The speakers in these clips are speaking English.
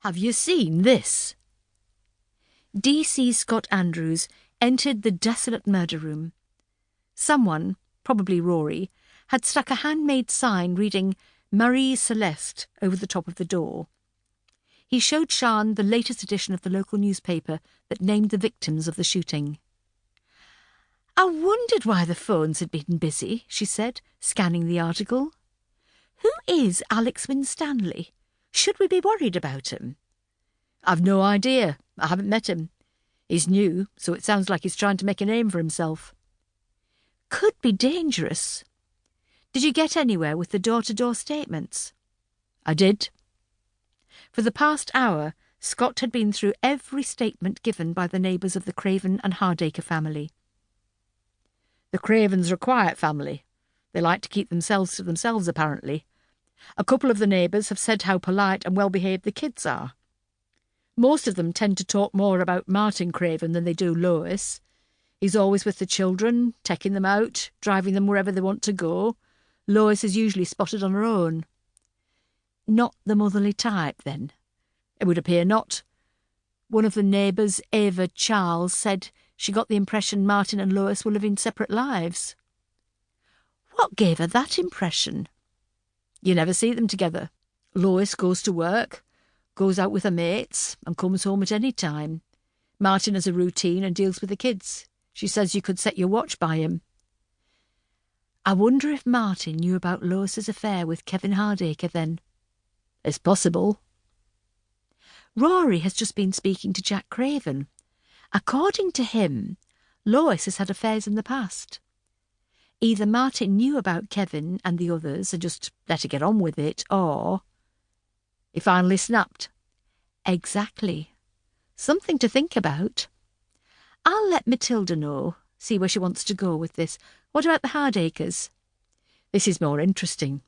Have you seen this?" DC Scott Andrews entered the desolate murder room. Someone, probably Rory, had stuck a handmade sign reading Marie Celeste over the top of the door. He showed Sian the latest edition of the local newspaper that named the victims of the shooting. "I wondered why the phones had been busy," she said, scanning the article. "Who is Alex Winstanley? Should we be worried about him?" "I've no idea. I haven't met him. He's new, so it sounds like he's trying to make a name for himself." "Could be dangerous. Did you get anywhere with the door-to-door statements?" "I did." For the past hour, Scott had been through every statement given by the neighbours of the Craven and Hardaker family. The Cravens are a quiet family. They like to keep themselves to themselves, apparently. A couple of the neighbours have said how polite and well-behaved the kids are. Most of them tend to talk more about Martin Craven than they do Lois. He's always with the children, taking them out, driving them wherever they want to go. Lois is usually spotted on her own. Not the motherly type, then? It would appear not. One of the neighbours, Ava Charles, said she got the impression Martin and Lois were living separate lives. What gave her that impression? You never see them together. Lois goes to work, goes out with her mates, and comes home at any time. Martin has a routine and deals with the kids. She says you could set your watch by him. I wonder if Martin knew about Lois's affair with Kevin Hardaker then. It's possible. Rory has just been speaking to Jack Craven. According to him, Lois has had affairs in the past. Either Martin knew about Kevin and the others and just let her get on with it, or he finally snapped. Exactly. Something to think about. I'll let Matilda know, see where she wants to go with this. What about the Hardakers? This is more interesting.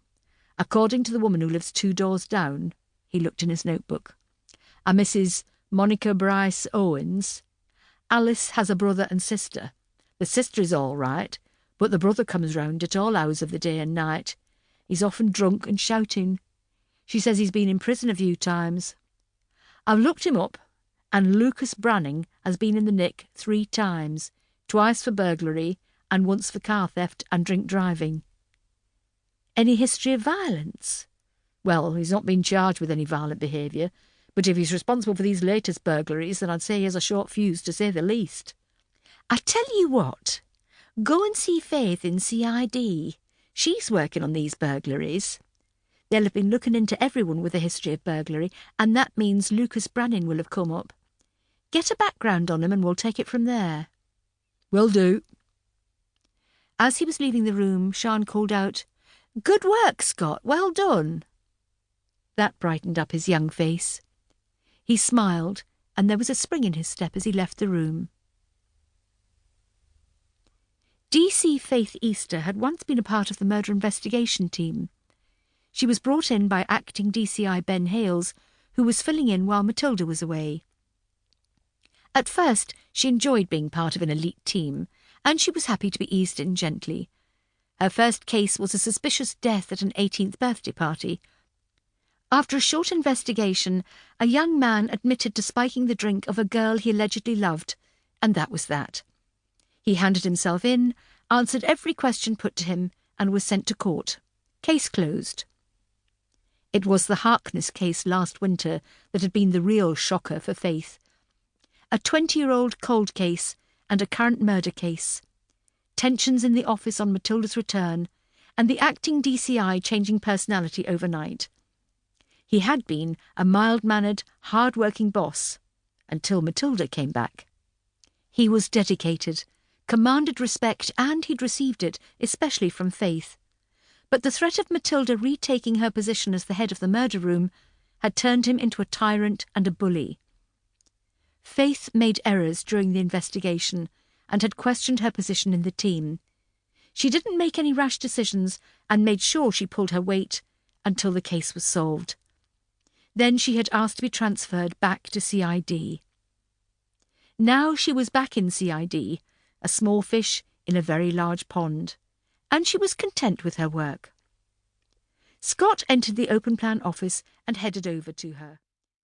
According to the woman who lives 2 doors down, he looked in his notebook, a Mrs. Monica Bryce Owens, Alice has a brother and sister. The sister is all right, but the brother comes round at all hours of the day and night. He's often drunk and shouting. She says he's been in prison a few times. I've looked him up, and Lucas Branning has been in the nick 3 times, twice for burglary and once for car theft and drink driving. Any history of violence? Well, he's not been charged with any violent behaviour, but if he's responsible for these latest burglaries, then I'd say he has a short fuse, to say the least. I tell you what, go and see Faith in CID. She's working on these burglaries. They'll have been looking into everyone with a history of burglary, and that means Lucas Branning will have come up. Get a background on him and we'll take it from there. Will do. As he was leaving the room, Sian called out, Good work, Scott, well done. That brightened up his young face. He smiled, and there was a spring in his step as he left the room. DC Faith Easter had once been a part of the murder investigation team. She was brought in by acting DCI Ben Hales, who was filling in while Matilda was away. At first, she enjoyed being part of an elite team, and she was happy to be eased in gently. Her first case was a suspicious death at an 18th birthday party. After a short investigation, a young man admitted to spiking the drink of a girl he allegedly loved, and that was that. He handed himself in, answered every question put to him, and was sent to court. Case closed. It was the Harkness case last winter that had been the real shocker for Faith. A 20-year-old cold case and a current murder case. Tensions in the office on Matilda's return, and the acting DCI changing personality overnight. He had been a mild-mannered, hard-working boss, until Matilda came back. He was dedicated, commanded respect, and he'd received it, especially from Faith. But the threat of Matilda retaking her position as the head of the murder room had turned him into a tyrant and a bully. Faith made errors during the investigation and had questioned her position in the team. She didn't make any rash decisions and made sure she pulled her weight until the case was solved. Then she had asked to be transferred back to CID. Now she was back in CID, a small fish in a very large pond, and she was content with her work. Scott entered the open-plan office and headed over to her.